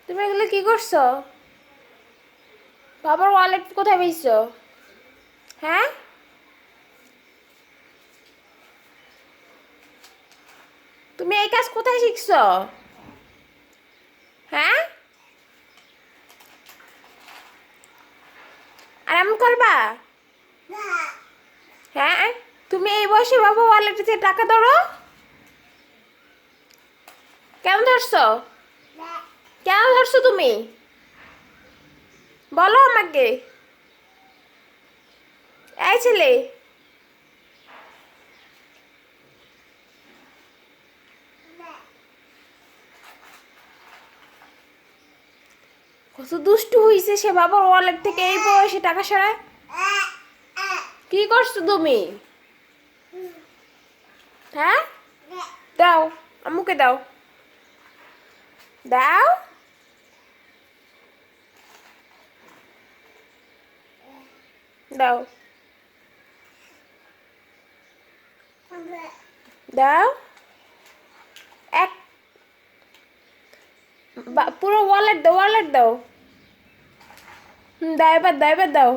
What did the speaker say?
তুমি এগুলো কি করছো? বাবার ওয়ালেট কোথায় পেয়েছো? হ্যাঁ, তুমি এই কাজ কোথায় শিখছো? হ্যাঁ, আর এমন করবা? হ্যাঁ, তুমি এই বয়সে বাবা ওয়ালেটে থেকে টাকা ধরো? কেন ধরছো? কেন ধরছো তুমি? বলো আমাকে। এই ছেলে, কত দুষ্টু হইছে সে বাবার ওয়ালেট থেকে এই বয়সে টাকা সরায়। কি করছো তুমি? হ্যাঁ, দাও, আম্মুকে দাও। দাও, দাও, দাও। এক পুরো ওয়ালেট দাও, ওয়ালেট দাও। দাও, এবার দাও, এবার দাও।